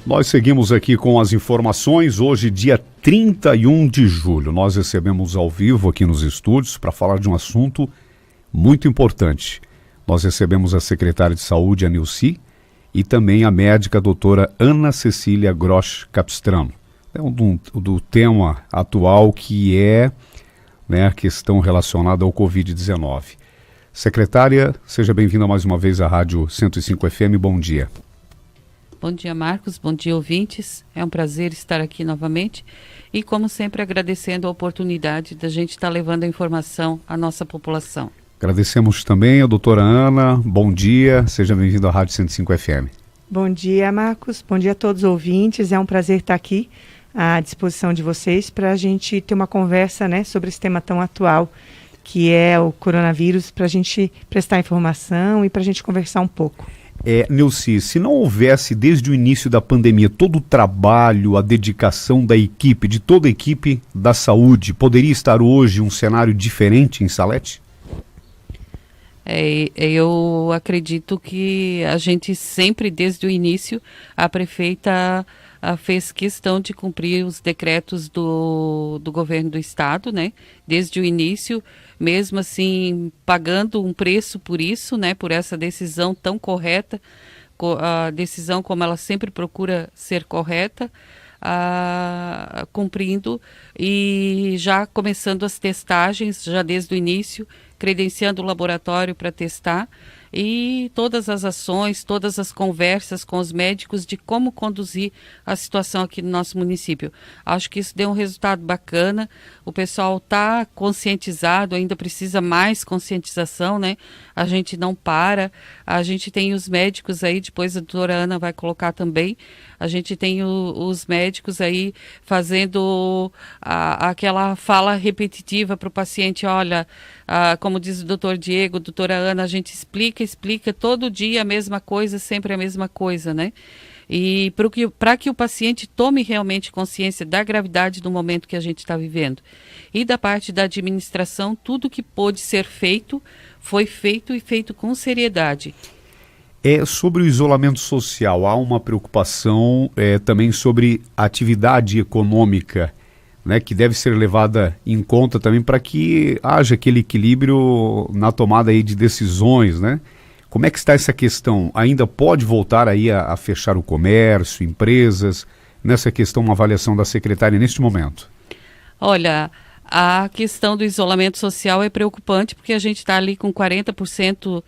Nós seguimos aqui com as informações. Hoje, dia 31 de julho, nós recebemos ao vivo aqui nos estúdios para falar de um assunto muito importante. Nós recebemos a secretária de Saúde, a Nilcy, e também a médica a doutora Ana Cecília Grosch Capistrano. É do tema atual que é a questão relacionada ao Covid-19. Secretária, seja bem-vinda mais uma vez à Rádio 105 FM. Bom dia. Bom dia, Marcos. Bom dia, ouvintes. É um prazer estar aqui novamente e, como sempre, agradecendo a oportunidade da gente estar levando a informação à nossa população. Agradecemos também a doutora Ana. Bom dia. Seja bem-vindo à Rádio 105 FM. Bom dia, Marcos. Bom dia a todos os ouvintes. É um prazer estar aqui à disposição de vocês para a gente ter uma conversa, sobre esse tema tão atual, que é o coronavírus, para a gente prestar informação e para a gente conversar um pouco. Nilcy, se não houvesse desde o início da pandemia todo o trabalho, a dedicação da equipe, de toda a equipe da saúde, poderia estar hoje um cenário diferente em Salete? Eu acredito que a gente sempre, desde o início, a prefeita fez questão de cumprir os decretos do governo do estado, desde o início, mesmo assim pagando um preço por isso, por essa decisão tão correta, a decisão como ela sempre procura ser correta, cumprindo e já começando as testagens, já desde o início, credenciando o laboratório para testar e todas as ações, todas as conversas com os médicos de como conduzir a situação aqui no nosso município. Acho que isso deu um resultado bacana, o pessoal está conscientizado, ainda precisa mais conscientização, A gente não para, a gente tem os médicos aí, depois a doutora Ana vai colocar também, a gente tem os médicos aí fazendo aquela fala repetitiva para o paciente, olha, como diz o doutor Diego, doutora Ana, a gente explica todo dia a mesma coisa, sempre a mesma coisa, E para que o paciente tome realmente consciência da gravidade do momento que a gente está vivendo. E da parte da administração, tudo que pôde ser feito, foi feito e feito com seriedade. Sobre o isolamento social, há uma preocupação também sobre a atividade econômica, que deve ser levada em conta também para que haja aquele equilíbrio na tomada aí de decisões, Como é que está essa questão? Ainda pode voltar aí a fechar o comércio, empresas? Nessa questão, uma avaliação da secretária neste momento. Olha, a questão do isolamento social é preocupante porque a gente está ali com 40%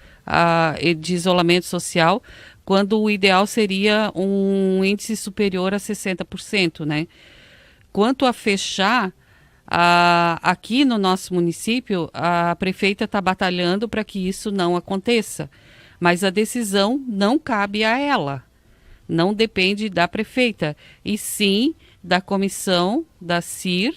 de isolamento social, quando o ideal seria um índice superior a 60%, Quanto a fechar, aqui no nosso município, a prefeita está batalhando para que isso não aconteça. Mas a decisão não cabe a ela, não depende da prefeita, e sim da comissão da CIR,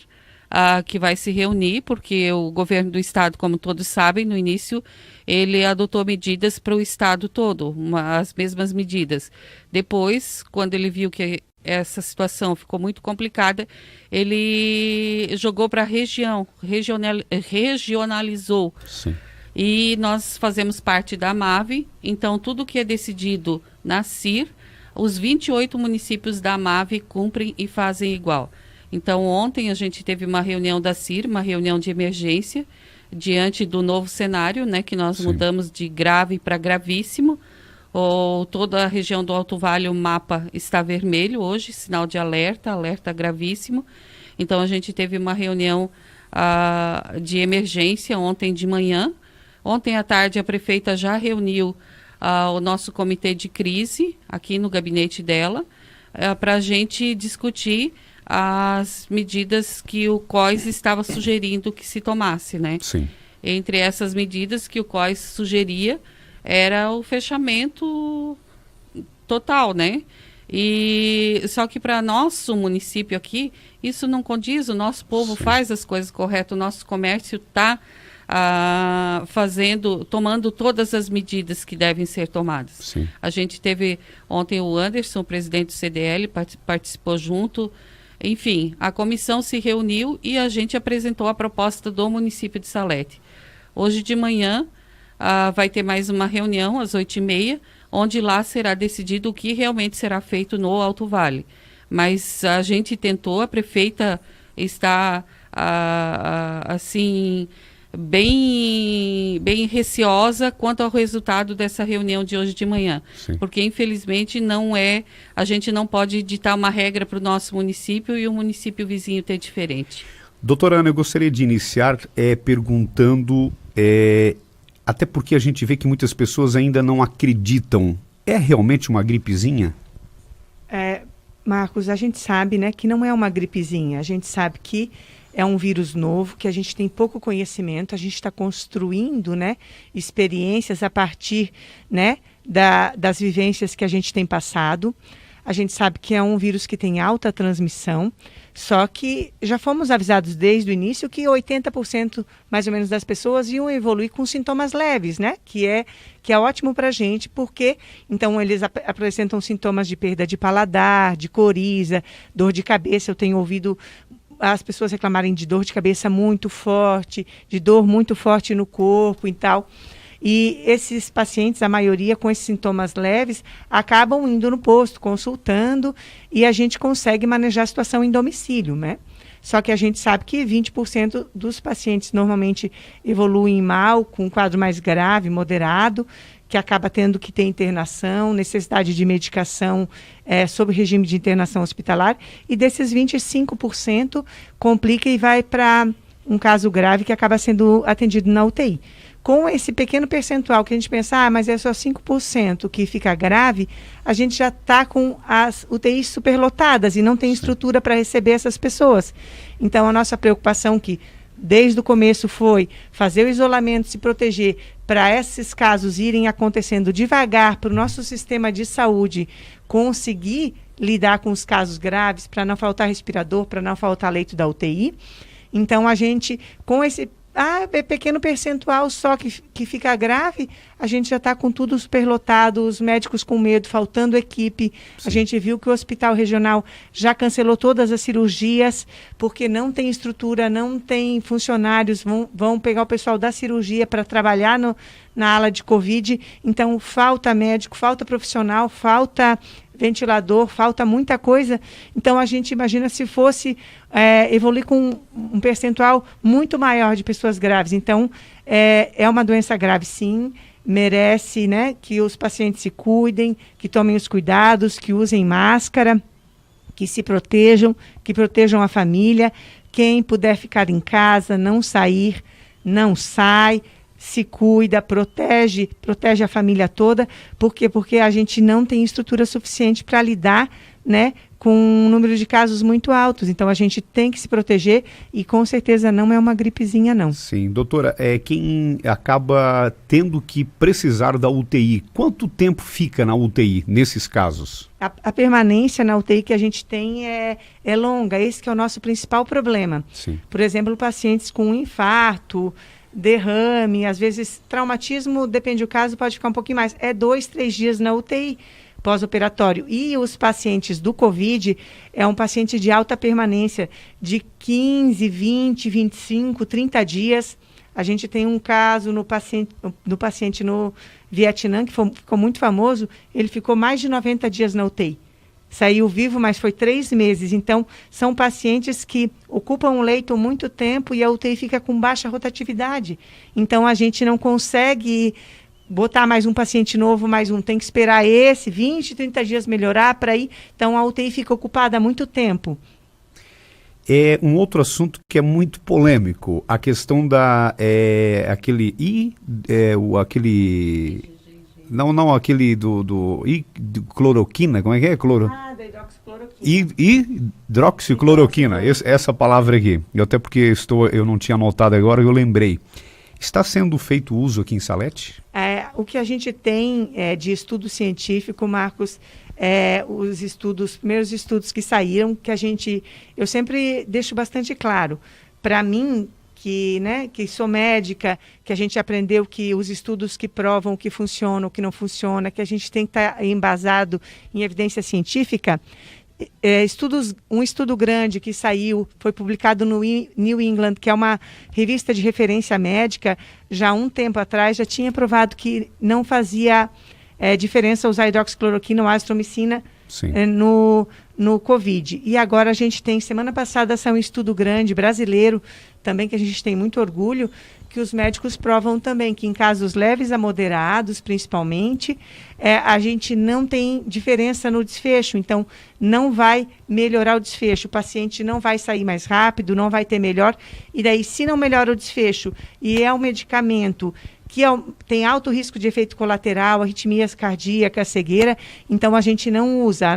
que vai se reunir, porque o governo do estado, como todos sabem, no início ele adotou medidas para o estado todo, as mesmas medidas. Depois, quando ele viu que essa situação ficou muito complicada, ele jogou para a região, regionalizou. Sim. E nós fazemos parte da AMAV, então tudo que é decidido na CIR, os 28 municípios da AMAV cumprem e fazem igual. Então ontem a gente teve uma reunião da CIR, uma reunião de emergência, diante do novo cenário, que nós Sim. mudamos de grave para gravíssimo. Toda a região do Alto Vale, o mapa está vermelho hoje, sinal de alerta gravíssimo. Então a gente teve uma reunião de emergência ontem de manhã. Ontem à tarde a prefeita já reuniu o nosso comitê de crise aqui no gabinete dela para a gente discutir as medidas que o COIS estava sugerindo que se tomasse, Sim. Entre essas medidas que o COIS sugeria era o fechamento total, E só que para nosso município aqui, isso não condiz, o nosso povo Sim. faz as coisas corretas, o nosso comércio está tomando todas as medidas que devem ser tomadas. Sim. A gente teve ontem o Anderson, o presidente do CDL, participou junto. Enfim, a comissão se reuniu e a gente apresentou a proposta do município de Salete. Hoje de manhã vai ter mais uma reunião às 8h30, onde lá será decidido o que realmente será feito no Alto Vale. Mas a gente tentou, a prefeita está assim bem receosa quanto ao resultado dessa reunião de hoje de manhã. Sim. Porque infelizmente a gente não pode ditar uma regra para o nosso município e o município vizinho ter diferente. Doutora Ana, eu gostaria de iniciar perguntando, até porque a gente vê que muitas pessoas ainda não acreditam, é realmente uma gripezinha? Marcos, a gente sabe, né, que não é uma gripezinha, a gente sabe que é um vírus novo, que a gente tem pouco conhecimento, a gente está construindo, né, experiências a partir, né, das vivências que a gente tem passado. A gente sabe que é um vírus que tem alta transmissão, só que já fomos avisados desde o início que 80% mais ou menos das pessoas iam evoluir com sintomas leves, né? Que é ótimo para a gente, porque então eles apresentam sintomas de perda de paladar, de coriza, dor de cabeça. Eu tenho ouvido as pessoas reclamarem de dor de cabeça muito forte, de dor muito forte no corpo e tal. E esses pacientes, a maioria com esses sintomas leves, acabam indo no posto, consultando, e a gente consegue manejar a situação em domicílio, né? Só que a gente sabe que 20% dos pacientes normalmente evoluem mal, com um quadro mais grave, moderado, que acaba tendo que ter internação, necessidade de medicação sob regime de internação hospitalar, e desses 25% complica e vai para um caso grave que acaba sendo atendido na UTI. Com esse pequeno percentual que a gente pensa, mas é só 5% que fica grave, a gente já está com as UTIs superlotadas e não tem estrutura para receber essas pessoas. Então, a nossa preocupação que desde o começo foi fazer o isolamento, se proteger, para esses casos irem acontecendo devagar, para o nosso sistema de saúde conseguir lidar com os casos graves, para não faltar respirador, para não faltar leito da UTI. Então, a gente, com esse pequeno percentual só que fica grave, a gente já está com tudo superlotado, os médicos com medo, faltando equipe. Sim. A gente viu que o hospital regional já cancelou todas as cirurgias, porque não tem estrutura, não tem funcionários, vão pegar o pessoal da cirurgia para trabalhar na ala de Covid. Então, falta médico, falta profissional, falta ventilador, falta muita coisa. Então, a gente imagina se fosse evoluir com um percentual muito maior de pessoas graves. Então, é uma doença grave, sim, merece, né, que os pacientes se cuidem, que tomem os cuidados, que usem máscara, que se protejam, que protejam a família. Quem puder ficar em casa, não sair, não sai, se cuida, protege a família toda. Por quê? Porque a gente não tem estrutura suficiente para lidar, né, com um número de casos muito altos. Então, a gente tem que se proteger e, com certeza, não é uma gripezinha, não. Sim, doutora, quem acaba tendo que precisar da UTI, quanto tempo fica na UTI nesses casos? A permanência na UTI que a gente tem é longa. Esse que é o nosso principal problema. Sim. Por exemplo, pacientes com infarto, derrame, às vezes traumatismo, depende do caso, pode ficar um pouquinho mais. 2-3 dias na UTI pós-operatório. E os pacientes do Covid é um paciente de alta permanência, de 15, 20, 25, 30 dias. A gente tem um caso no paciente no Vietnã, que ficou muito famoso, ele ficou mais de 90 dias na UTI. Saiu vivo, mas foi 3 meses. Então, são pacientes que ocupam um leito muito tempo e a UTI fica com baixa rotatividade. Então, a gente não consegue botar mais um paciente novo, mais um. Tem que esperar 20, 30 dias melhorar para ir. Então, a UTI fica ocupada há muito tempo. É um outro assunto que é muito polêmico. A questão da... Não, aquele do cloroquina, como é que é? Da hidroxicloroquina. Hidroxicloroquina, essa palavra aqui. Até porque eu não tinha anotado agora, eu lembrei. Está sendo feito uso aqui em Salete? O que a gente tem de estudo científico, Marcos, os primeiros estudos que saíram, eu sempre deixo bastante claro. Para mim, que sou médica, que a gente aprendeu que os estudos que provam o que funciona, o que não funciona, que a gente tem que estar embasado em evidência científica. Um estudo grande que saiu, foi publicado no New England, que é uma revista de referência médica, já há um tempo atrás, já tinha provado que não fazia diferença usar hidroxicloroquina ou azitromicina no Covid. E agora a gente tem, semana passada saiu um estudo grande brasileiro, também que a gente tem muito orgulho, que os médicos provam também que em casos leves a moderados, principalmente, a gente não tem diferença no desfecho, então não vai melhorar o desfecho, o paciente não vai sair mais rápido, não vai ter melhor, e daí se não melhora o desfecho e é um medicamento que tem alto risco de efeito colateral, arritmias cardíacas, cegueira, então a gente não usa.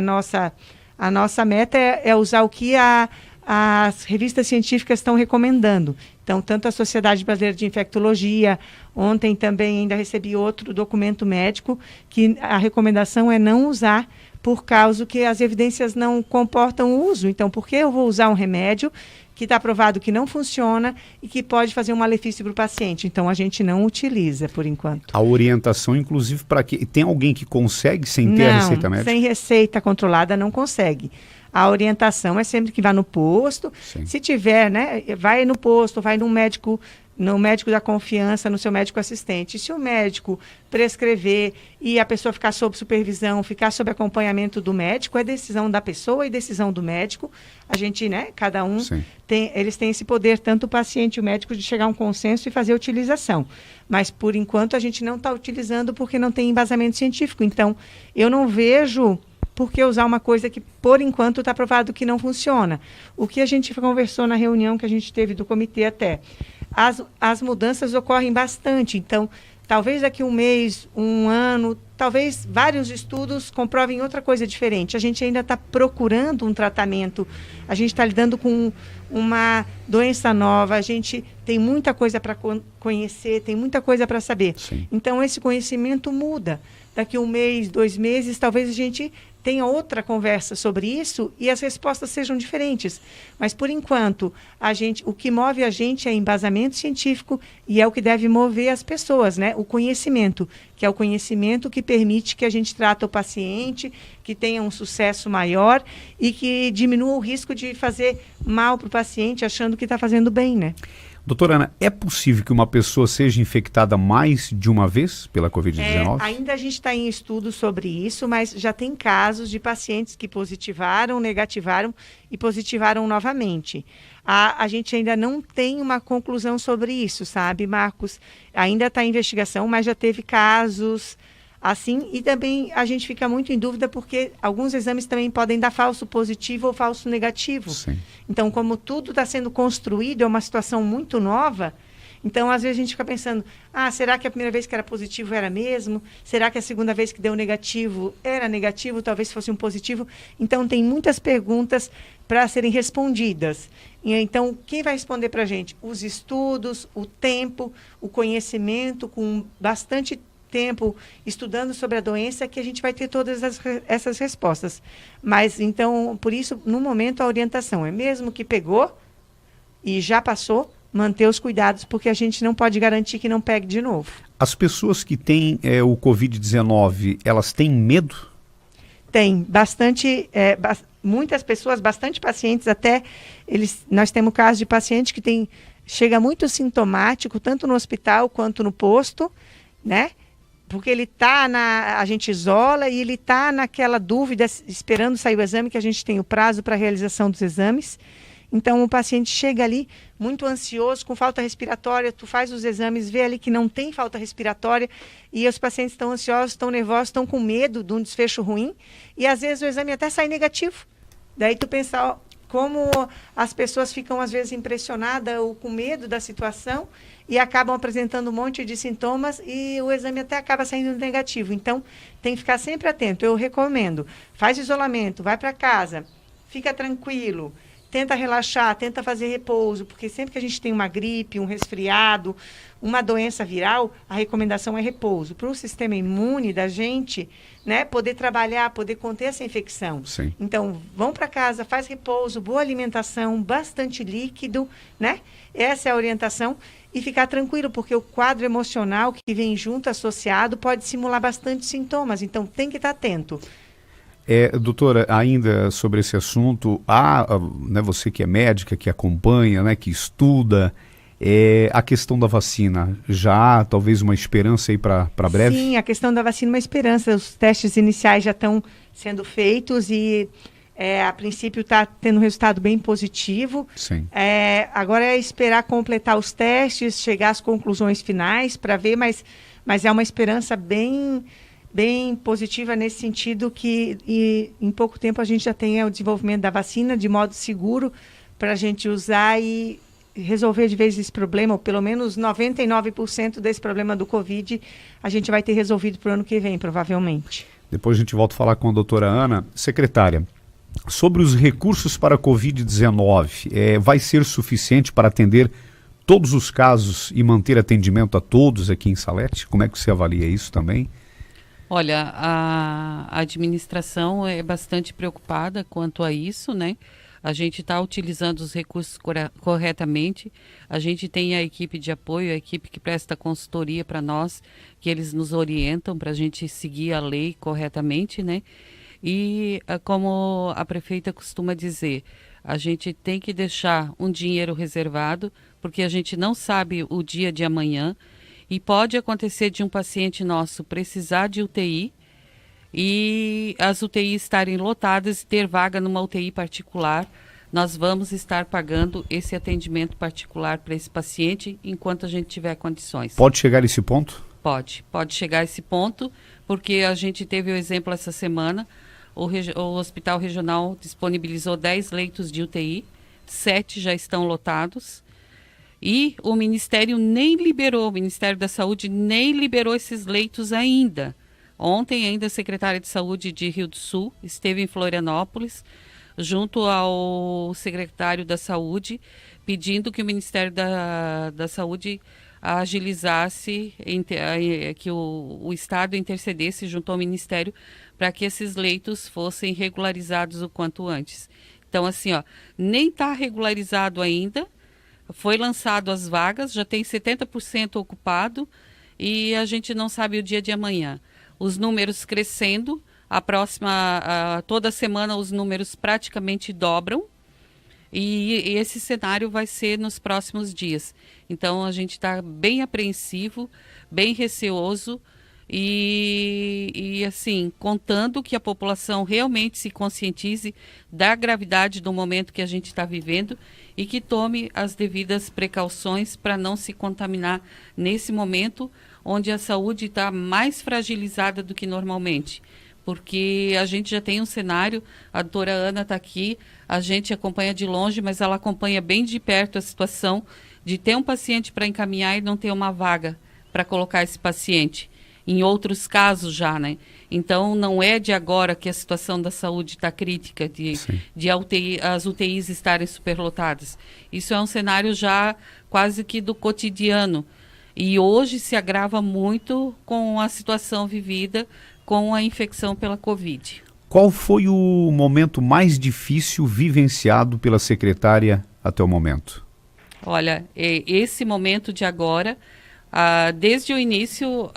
A nossa meta é usar o que as revistas científicas estão recomendando. Então, tanto a Sociedade Brasileira de Infectologia, ontem também ainda recebi outro documento médico, que a recomendação é não usar por causa que as evidências não comportam o uso. Então, por que eu vou usar um remédio que está provado que não funciona e que pode fazer um malefício para o paciente? Então, a gente não utiliza, por enquanto. A orientação, inclusive, para que... Tem alguém que consegue sem ter a receita médica? Sem receita controlada, não consegue. A orientação é sempre que vá no posto. Sim. Se tiver, né, vai no posto, vai no médico da confiança, no seu médico assistente. Se o médico prescrever e a pessoa ficar sob supervisão, ficar sob acompanhamento do médico, é decisão da pessoa e decisão do médico. A gente, né, cada um eles têm esse poder, tanto o paciente e o médico, de chegar a um consenso e fazer a utilização. Mas, por enquanto, a gente não está utilizando porque não tem embasamento científico. Então, eu não vejo por que usar uma coisa que, por enquanto, está provado que não funciona. O que a gente conversou na reunião que a gente teve do comitê até, as mudanças ocorrem bastante. Então, talvez daqui um mês, um ano, talvez vários estudos comprovem outra coisa diferente. A gente ainda está procurando um tratamento, a gente está lidando com uma doença nova, a gente tem muita coisa para conhecer, tem muita coisa para saber. Sim. Então, esse conhecimento muda. Daqui um mês, 2 meses, talvez a gente tenha outra conversa sobre isso e as respostas sejam diferentes. Mas, por enquanto, o que move a gente é embasamento científico e é o que deve mover as pessoas, né? O conhecimento, que é o conhecimento que permite que a gente trate o paciente, que tenha um sucesso maior e que diminua o risco de fazer mal para o paciente, achando que está fazendo bem, né? Doutora Ana, é possível que uma pessoa seja infectada mais de uma vez pela Covid-19? Ainda a gente está em estudo sobre isso, mas já tem casos de pacientes que positivaram, negativaram e positivaram novamente. A gente ainda não tem uma conclusão sobre isso, sabe, Marcos? Ainda está em investigação, mas já teve casos assim, e também a gente fica muito em dúvida porque alguns exames também podem dar falso positivo ou falso negativo. Sim. Então, como tudo está sendo construído, é uma situação muito nova, então às vezes a gente fica pensando, será que a primeira vez que era positivo era mesmo? Será que a segunda vez que deu negativo era negativo, talvez fosse um positivo? Então, tem muitas perguntas para serem respondidas. E, então, quem vai responder para a gente? Os estudos, o tempo, o conhecimento, com bastante tempo estudando sobre a doença, que a gente vai ter todas essas respostas. Mas, então, por isso, no momento, a orientação é mesmo que pegou e já passou, manter os cuidados, porque a gente não pode garantir que não pegue de novo. As pessoas que têm o Covid-19, elas têm medo? Tem, bastante, muitas pessoas, bastante pacientes, até nós temos casos de paciente que chega muito sintomático, tanto no hospital quanto no posto, né? Porque a gente isola e ele está naquela dúvida, esperando sair o exame, que a gente tem o prazo para a realização dos exames. Então, o paciente chega ali muito ansioso, com falta respiratória, tu faz os exames, vê ali que não tem falta respiratória, e os pacientes estão ansiosos, estão nervosos, estão com medo de um desfecho ruim, e às vezes o exame até sai negativo. Daí tu pensa, como as pessoas ficam às vezes impressionadas ou com medo da situação, e acabam apresentando um monte de sintomas e o exame até acaba saindo negativo. Então, tem que ficar sempre atento. Eu recomendo, faz isolamento, vai para casa, fica tranquilo, tenta relaxar, tenta fazer repouso, porque sempre que a gente tem uma gripe, um resfriado, uma doença viral, a recomendação é repouso. Para o sistema imune da gente, né, poder trabalhar, poder conter essa infecção. Sim. Então, vão para casa, faz repouso, boa alimentação, bastante líquido, né? Essa é a orientação. E ficar tranquilo, porque o quadro emocional que vem junto, associado, pode simular bastante sintomas. Então, tem que estar atento. Doutora, ainda sobre esse assunto, né, você que é médica, que acompanha, né, que estuda, A questão da vacina, já há talvez uma esperança aí para breve? Sim, a questão da vacina é uma esperança. Os testes iniciais já estão sendo feitos e a princípio está tendo um resultado bem positivo. Sim. Agora é esperar completar os testes, chegar às conclusões finais para ver, mas é uma esperança bem positiva nesse sentido que em pouco tempo a gente já tenha o desenvolvimento da vacina de modo seguro para a gente usar e resolver de vez esse problema, ou pelo menos 99% desse problema do Covid, a gente vai ter resolvido para o ano que vem, provavelmente. Depois a gente volta a falar com a doutora Ana. Secretária, sobre os recursos para a Covid-19, vai ser suficiente para atender todos os casos e manter atendimento a todos aqui em Salete? Como é que você avalia isso também? Olha, a administração é bastante preocupada quanto a isso, né? A gente está utilizando os recursos corretamente. A gente tem a equipe de apoio, a equipe que presta consultoria para nós, que eles nos orientam para a gente seguir a lei corretamente, né? E como a prefeita costuma dizer, a gente tem que deixar um dinheiro reservado, porque a gente não sabe o dia de amanhã e pode acontecer de um paciente nosso precisar de UTI e as UTIs estarem lotadas e ter vaga numa UTI particular. Nós vamos estar pagando esse atendimento particular para esse paciente enquanto a gente tiver condições. Pode chegar a esse ponto? Pode chegar a esse ponto, porque a gente teve o exemplo essa semana, o Hospital Regional disponibilizou 10 leitos de UTI, 7 já estão lotados, e o Ministério o Ministério da Saúde nem liberou esses leitos ainda. Ontem ainda a secretária de Saúde de Rio do Sul esteve em Florianópolis, junto ao secretário da Saúde, pedindo que o Ministério da Saúde agilizasse, que o Estado intercedesse junto ao Ministério para que esses leitos fossem regularizados o quanto antes. Então, assim, nem está regularizado ainda, foi lançado as vagas, já tem 70% ocupado e a gente não sabe o dia de amanhã. Os números crescendo, toda semana os números praticamente dobram e esse cenário vai ser nos próximos dias. Então a gente está bem apreensivo, bem receoso e assim, contando que a população realmente se conscientize da gravidade do momento que a gente está vivendo e que tome as devidas precauções para não se contaminar nesse momento onde a saúde está mais fragilizada do que normalmente. Porque a gente já tem um cenário, a doutora Ana está aqui, a gente acompanha de longe, mas ela acompanha bem de perto a situação de ter um paciente para encaminhar e não ter uma vaga para colocar esse paciente. Em outros casos já, né? Então, não é de agora que a situação da saúde está crítica, de as UTIs estarem superlotadas. Isso é um cenário já quase que do cotidiano. E hoje se agrava muito com a situação vivida com a infecção pela Covid. Qual foi o momento mais difícil vivenciado pela secretária até o momento? Olha, esse momento de agora, desde o início,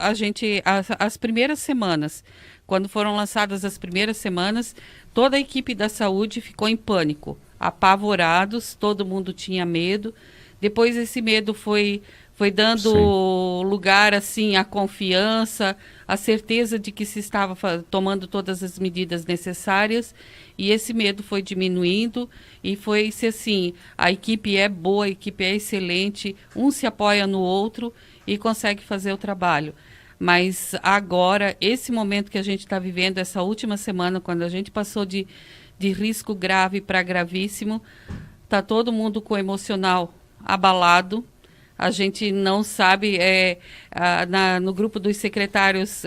as primeiras semanas, quando foram lançadas as primeiras semanas, toda a equipe da saúde ficou em pânico, apavorados, todo mundo tinha medo. Depois esse medo foi dando lugar assim à confiança, à certeza de que se estava tomando todas as medidas necessárias e esse medo foi diminuindo e foi-se assim, a equipe é boa, a equipe é excelente, um se apoia no outro e consegue fazer o trabalho. Mas agora, esse momento que a gente está vivendo, essa última semana, quando a gente passou de risco grave para gravíssimo, está todo mundo com o emocional abalado. A gente não sabe, no grupo dos secretários,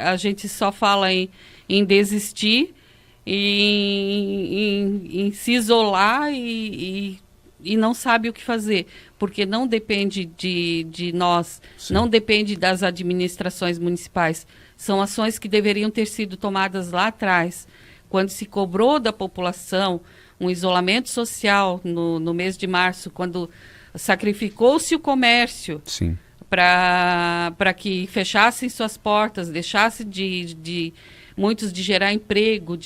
a gente só fala em desistir, em se isolar e não sabe o que fazer, porque não depende de nós, Sim. Não depende das administrações municipais. São ações que deveriam ter sido tomadas lá atrás, quando se cobrou da população um isolamento social no mês de março, quando sacrificou-se o comércio para que fechassem suas portas, deixasse muitos de gerar emprego,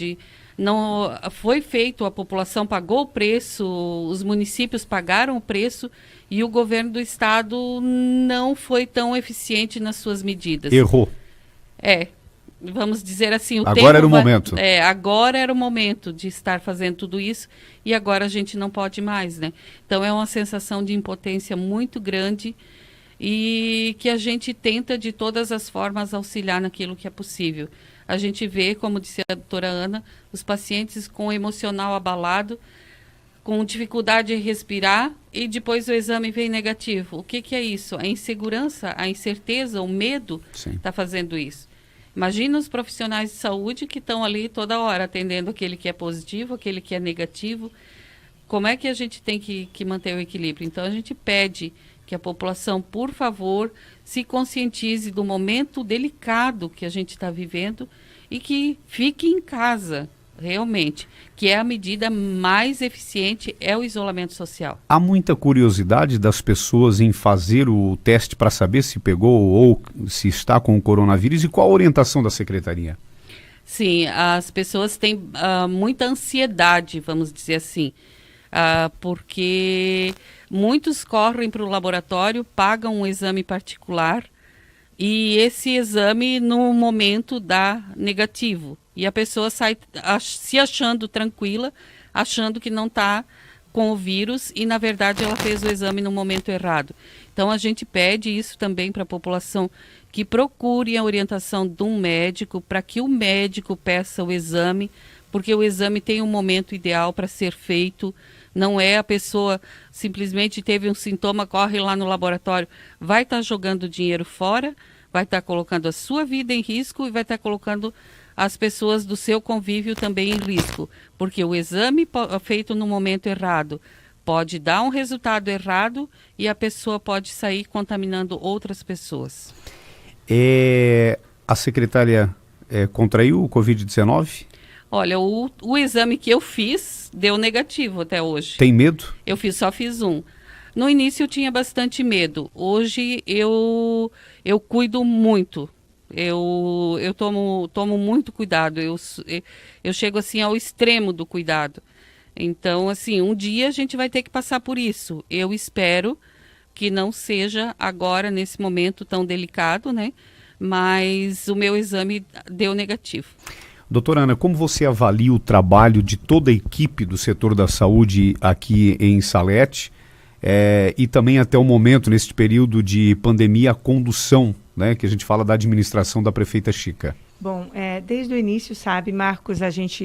Não foi feito, a população pagou o preço, os municípios pagaram o preço e o governo do estado não foi tão eficiente nas suas medidas. Errou. Vamos dizer assim, Agora era o momento. Agora era o momento de estar fazendo tudo isso e agora a gente não pode mais, né? Então é uma sensação de impotência muito grande e que a gente tenta de todas as formas auxiliar naquilo que é possível. A gente vê, como disse a doutora Ana, os pacientes com o emocional abalado, com dificuldade de respirar e depois o exame vem negativo. O que é isso? A insegurança, a incerteza, o medo está fazendo isso. Imagina os profissionais de saúde que estão ali toda hora atendendo aquele que é positivo, aquele que é negativo. Como é que a gente tem que manter o equilíbrio? Então a gente pede que a população, por favor, se conscientize do momento delicado que a gente está vivendo e que fique em casa, realmente, que é a medida mais eficiente, é o isolamento social. Há muita curiosidade das pessoas em fazer o teste para saber se pegou ou se está com o coronavírus e qual a orientação da secretaria? Sim, as pessoas têm muita ansiedade, vamos dizer assim, porque muitos correm para o laboratório, pagam um exame particular e esse exame no momento dá negativo. E a pessoa sai se achando tranquila, achando que não está com o vírus e, na verdade, ela fez o exame no momento errado. Então, a gente pede isso também para a população, que procure a orientação de um médico, para que o médico peça o exame, porque o exame tem um momento ideal para ser feito. Não é a pessoa simplesmente teve um sintoma, corre lá no laboratório, vai estar jogando dinheiro fora, vai estar colocando a sua vida em risco e vai estar colocando as pessoas do seu convívio também em risco, porque o exame feito no momento errado pode dar um resultado errado e a pessoa pode sair contaminando outras pessoas. A secretária contraiu o Covid-19? Olha, o exame que eu fiz deu negativo até hoje. Tem medo? Só fiz um. No início eu tinha bastante medo. Hoje eu cuido muito. Eu tomo muito cuidado. Eu chego assim ao extremo do cuidado. Então, assim, um dia a gente vai ter que passar por isso. Eu espero que não seja agora, nesse momento tão delicado, né? Mas o meu exame deu negativo. Doutora Ana, como você avalia o trabalho de toda a equipe do setor da saúde aqui em Salete e também até o momento, neste período de pandemia, a condução, né, que a gente fala da administração da prefeita Chica? Bom, desde o início, sabe, Marcos,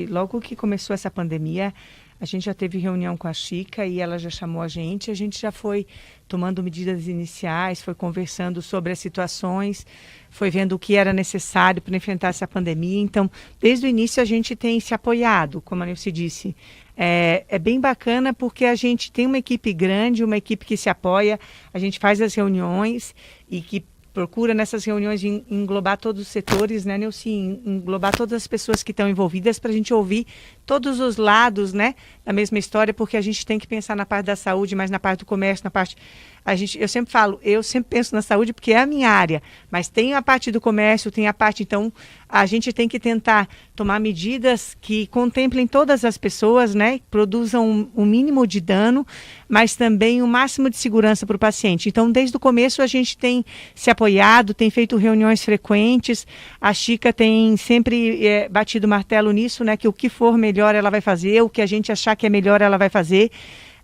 logo que começou essa pandemia, a gente já teve reunião com a Chica e ela já chamou a gente já foi tomando medidas iniciais, foi conversando sobre as situações, foi vendo o que era necessário para enfrentar essa pandemia. Então, desde o início a gente tem se apoiado, como a Nilce disse. É bem bacana porque a gente tem uma equipe grande, uma equipe que se apoia, a gente faz as reuniões e que procura nessas reuniões englobar todos os setores, né, Nilce? Englobar todas as pessoas que estão envolvidas para a gente ouvir todos os lados, né, da mesma história, porque a gente tem que pensar na parte da saúde, mas na parte do comércio, na parte... Eu sempre falo, eu sempre penso na saúde porque é a minha área, mas tem a parte do comércio, tem a parte, então, a gente tem que tentar tomar medidas que contemplem todas as pessoas, né, produzam um mínimo de dano, mas também o máximo de segurança para o paciente. Então, desde o começo a gente tem se apoiado, tem feito reuniões frequentes, a Chica tem sempre batido martelo nisso, né, que o que for melhor ela vai fazer, o que a gente achar que é melhor ela vai fazer.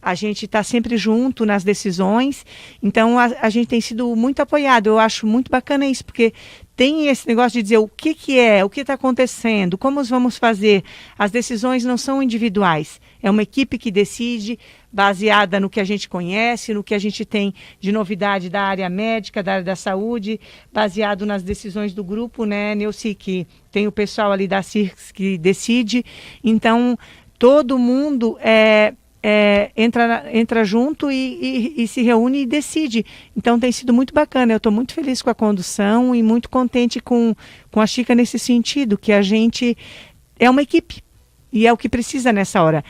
A gente está sempre junto nas decisões, então a gente tem sido muito apoiado. Eu acho muito bacana isso, porque tem esse negócio de dizer o que está acontecendo, como vamos fazer. As decisões não são individuais, é uma equipe que decide, baseada no que a gente conhece, no que a gente tem de novidade da área médica, da área da saúde, baseado nas decisões do grupo, né, Nilce, que tem o pessoal ali da CIRCS que decide. Então, todo mundo entra junto e se reúne e decide. Então tem sido muito bacana. Eu estou muito feliz com a condução e muito contente com a Chica nesse sentido, que a gente é uma equipe e é o que precisa nessa hora.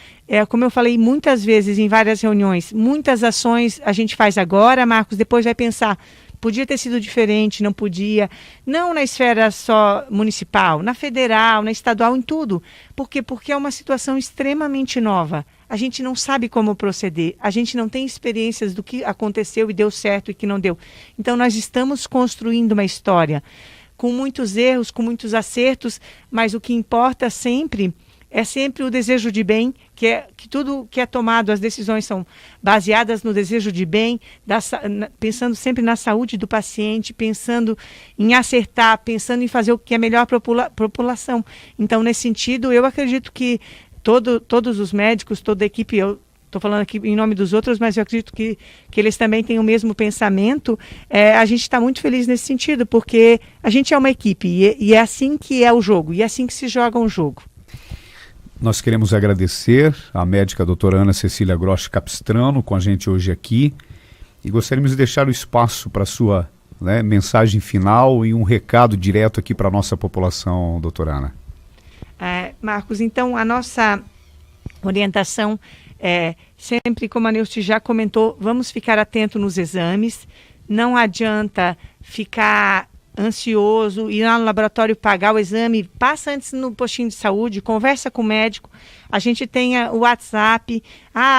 Como eu falei muitas vezes em várias reuniões, muitas ações a gente faz agora, Marcos, depois vai pensar, podia ter sido diferente, não podia, não na esfera só municipal, na federal, na estadual, em tudo. Por quê? Porque é uma situação extremamente nova. A gente não sabe como proceder, a gente não tem experiências do que aconteceu e deu certo e que não deu. Então nós estamos construindo uma história com muitos erros, com muitos acertos, mas o que importa sempre é sempre o desejo de bem, que tudo que é tomado, as decisões são baseadas no desejo de bem, pensando sempre na saúde do paciente, pensando em acertar, pensando em fazer o que é melhor para a população. Então, nesse sentido, eu acredito que todos os médicos, toda a equipe, eu estou falando aqui em nome dos outros, mas eu acredito que eles também têm o mesmo pensamento. A gente está muito feliz nesse sentido, porque a gente é uma equipe e é assim que é o jogo, e é assim que se joga um jogo. Nós queremos agradecer a médica doutora Ana Cecília Grosch Capistrano com a gente hoje aqui e gostaríamos de deixar o espaço para a sua mensagem final e um recado direto aqui para a nossa população, doutora Ana. Marcos, então a nossa orientação é sempre, como a Neuci já comentou, vamos ficar atento nos exames, não adianta ficar ansioso, ir lá no laboratório pagar o exame, passa antes no postinho de saúde, conversa com o médico, a gente tem o WhatsApp,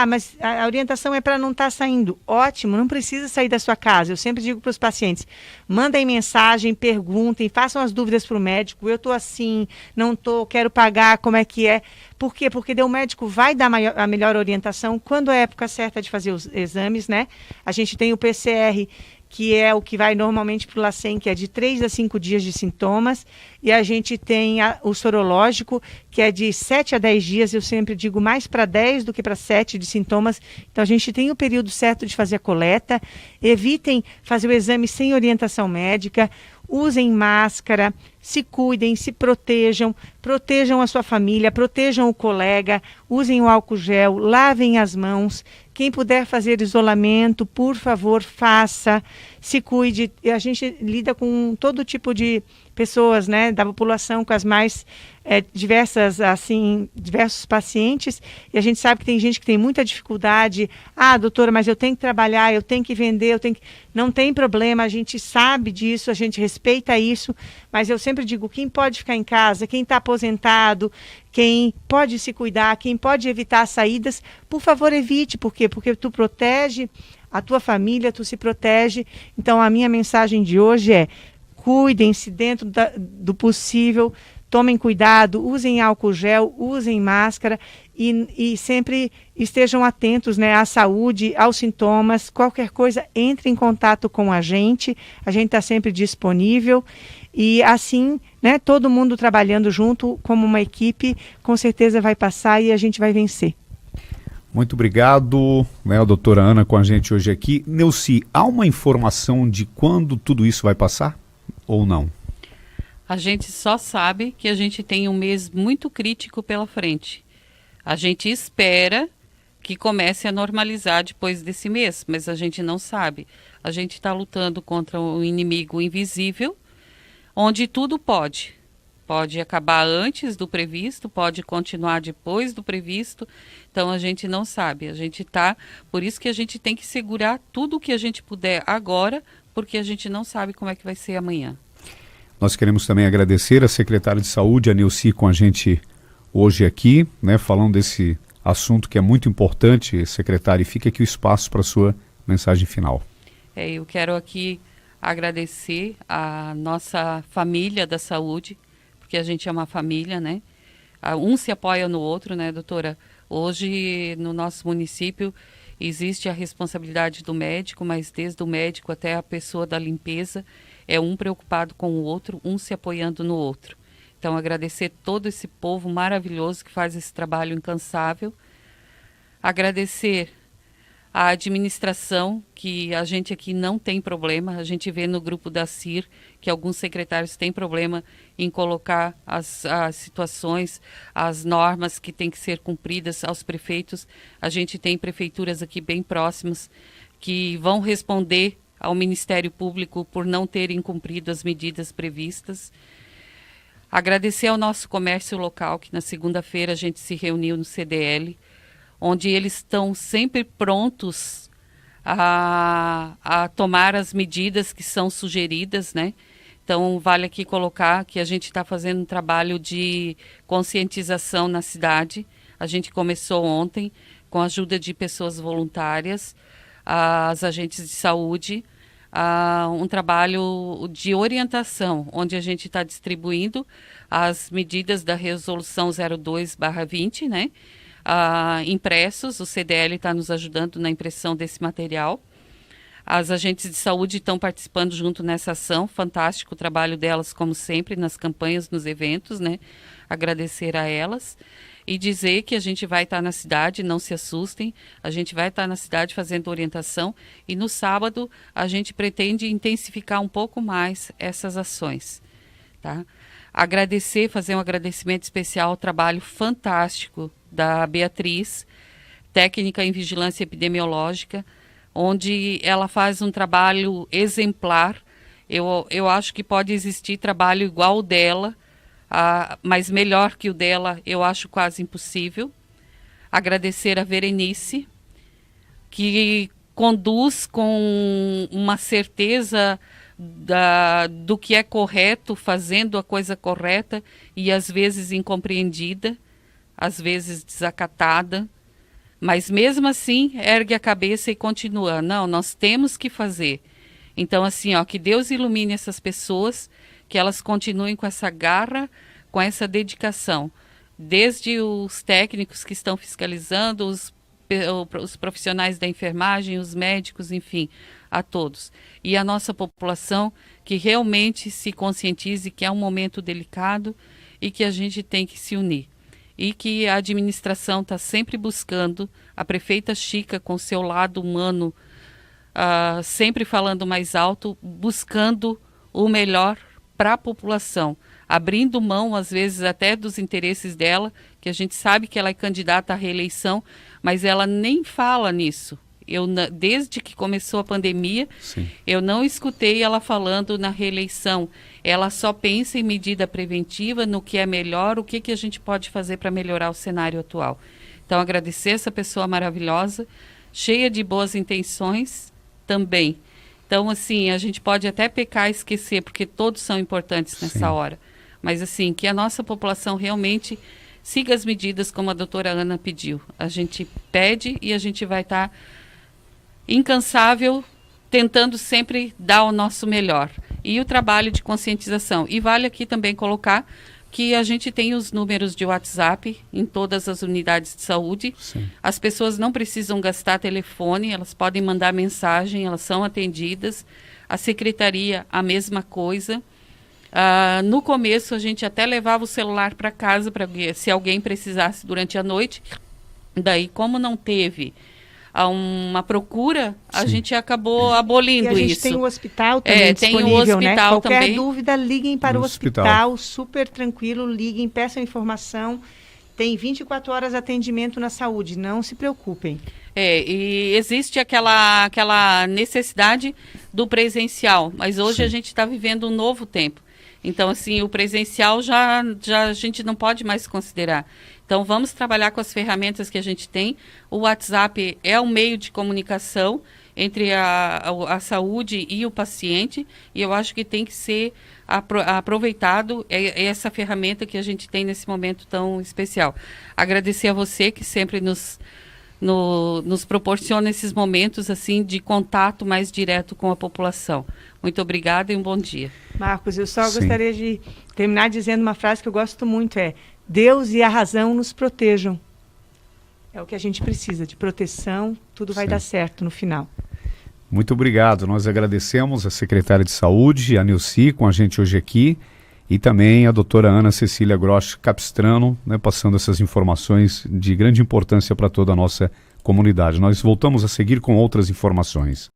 mas a orientação é para não estar saindo. Ótimo, não precisa sair da sua casa. Eu sempre digo para os pacientes, mandem mensagem, perguntem, façam as dúvidas para o médico, eu estou assim, não estou, quero pagar, como é que é? Por quê? Porque o médico vai dar a melhor orientação quando é a época certa de fazer os exames, né? A gente tem o PCR, que é o que vai normalmente para o LACEN, que é de 3 a 5 dias de sintomas, e a gente tem o sorológico, que é de 7 a 10 dias, eu sempre digo mais para 10 do que para 7 de sintomas, então a gente tem o período certo de fazer a coleta, evitem fazer o exame sem orientação médica, usem máscara, se cuidem, se protejam, protejam a sua família, protejam o colega, usem o álcool gel, lavem as mãos. Quem puder fazer isolamento, por favor, faça, se cuide. E a gente lida com todo tipo de pessoas, né, da população, com as mais diversos pacientes, e a gente sabe que tem gente que tem muita dificuldade. Doutora, mas eu tenho que trabalhar, eu tenho que vender, não tem problema, a gente sabe disso, a gente respeita isso, mas eu sempre digo, quem pode ficar em casa, quem está aposentado, quem pode se cuidar, quem pode evitar saídas, por favor, evite. Por quê? Porque tu protege a tua família, tu se protege. Então, a minha mensagem de hoje é: cuidem-se dentro do possível, tomem cuidado, usem álcool gel, usem máscara e sempre estejam atentos, né, à saúde, aos sintomas. Qualquer coisa, entre em contato com a gente está sempre disponível. E assim, né, todo mundo trabalhando junto como uma equipe, com certeza vai passar e a gente vai vencer. Muito obrigado, a doutora Ana com a gente hoje aqui. Neuci, há uma informação de quando tudo isso vai passar ou não? A gente só sabe que a gente tem um mês muito crítico pela frente. A gente espera que comece a normalizar depois desse mês, mas a gente não sabe. A gente está lutando contra um inimigo invisível, onde tudo pode. Pode acabar antes do previsto, pode continuar depois do previsto. Então a gente não sabe. Por isso que a gente tem que segurar tudo o que a gente puder agora, porque a gente não sabe como é que vai ser amanhã. Nós queremos também agradecer a secretária de Saúde, a Neuci, com a gente hoje aqui, falando desse assunto que é muito importante. Secretária, e fica aqui o espaço para a sua mensagem final. Eu quero aqui agradecer a nossa família da saúde, porque a gente é uma família, né? Um se apoia no outro, né, doutora? Hoje, no nosso município, existe a responsabilidade do médico, mas desde o médico até a pessoa da limpeza, é um preocupado com o outro, um se apoiando no outro. Então, agradecer todo esse povo maravilhoso que faz esse trabalho incansável. Agradecer a administração, que a gente aqui não tem problema. A gente vê no grupo da CIR que alguns secretários têm problema em colocar as situações, as normas que têm que ser cumpridas aos prefeitos. A gente tem prefeituras aqui bem próximas que vão responder ao Ministério Público por não terem cumprido as medidas previstas. Agradecer ao nosso comércio local, que na segunda-feira a gente se reuniu no CDL, onde eles estão sempre prontos a tomar as medidas que são sugeridas, né? Então, vale aqui colocar que a gente está fazendo um trabalho de conscientização na cidade. A gente começou ontem com a ajuda de pessoas voluntárias, as agentes de saúde, um trabalho de orientação, onde a gente está distribuindo as medidas da resolução 02/20, né? Impressos, o CDL está nos ajudando na impressão desse material. As agentes de saúde estão participando junto nessa ação, fantástico o trabalho delas, como sempre, nas campanhas, nos eventos, né? Agradecer a elas e dizer que a gente vai estar na cidade, não se assustem, a gente vai estar na cidade fazendo orientação e no sábado a gente pretende intensificar um pouco mais essas ações, tá? Agradecer, fazer um agradecimento especial ao trabalho fantástico da Beatriz, técnica em vigilância epidemiológica, onde ela faz um trabalho exemplar. Eu acho que pode existir trabalho igual o dela, mas melhor que o dela, eu acho quase impossível. Agradecer a Verenice, que conduz com uma certeza do que é correto, fazendo a coisa correta e às vezes incompreendida, às vezes desacatada. Mas mesmo assim, ergue a cabeça e continua. Não, nós temos que fazer. Então, assim, que Deus ilumine essas pessoas, que elas continuem com essa garra, com essa dedicação. Desde os técnicos que estão fiscalizando, os profissionais da enfermagem, os médicos, enfim, a todos. E a nossa população que realmente se conscientize que é um momento delicado e que a gente tem que se unir. E que a administração está sempre buscando, a prefeita Chica, com seu lado humano, sempre falando mais alto, buscando o melhor para a população, abrindo mão, às vezes, até dos interesses dela, que a gente sabe que ela é candidata à reeleição, mas ela nem fala nisso. Desde que começou a pandemia, sim, eu não escutei ela falando na reeleição. Ela só pensa em medida preventiva, no que é melhor, o que a gente pode fazer para melhorar o cenário atual. Então, agradecer essa pessoa maravilhosa, cheia de boas intenções também. Então, assim, a gente pode até pecar e esquecer, porque todos são importantes nessa sim, hora. Mas, assim, que a nossa população realmente siga as medidas como a doutora Ana pediu. A gente pede e a gente vai estar incansável, tentando sempre dar o nosso melhor. E o trabalho de conscientização. E vale aqui também colocar que a gente tem os números de WhatsApp em todas as unidades de saúde. Sim. As pessoas não precisam gastar telefone, elas podem mandar mensagem, elas são atendidas. A secretaria, a mesma coisa. No começo, a gente até levava o celular para casa, para se alguém precisasse durante a noite. Daí, como não teve uma procura, a gente acabou abolindo isso. E a gente tem o hospital também disponível, tem o hospital, né? Qualquer também. Dúvida, liguem para o hospital, super tranquilo, liguem, peçam informação. Tem 24 horas de atendimento na saúde, não se preocupem. E existe aquela necessidade do presencial, mas hoje sim, a gente está vivendo um novo tempo. Então, assim, o presencial já a gente não pode mais considerar. Então, vamos trabalhar com as ferramentas que a gente tem. O WhatsApp é um meio de comunicação entre a saúde e o paciente, e eu acho que tem que ser aproveitado essa ferramenta que a gente tem nesse momento tão especial. Agradecer a você que sempre nos proporciona esses momentos assim de contato mais direto com a população. Muito obrigada e um bom dia. Marcos, eu só gostaria de terminar dizendo uma frase que eu gosto muito, Deus e a razão nos protejam. É o que a gente precisa, de proteção, tudo vai dar certo no final. Muito obrigado, nós agradecemos a secretária de Saúde, a Nilce, com a gente hoje aqui, e também a doutora Ana Cecília Grosch Capistrano, né, passando essas informações de grande importância para toda a nossa comunidade. Nós voltamos a seguir com outras informações.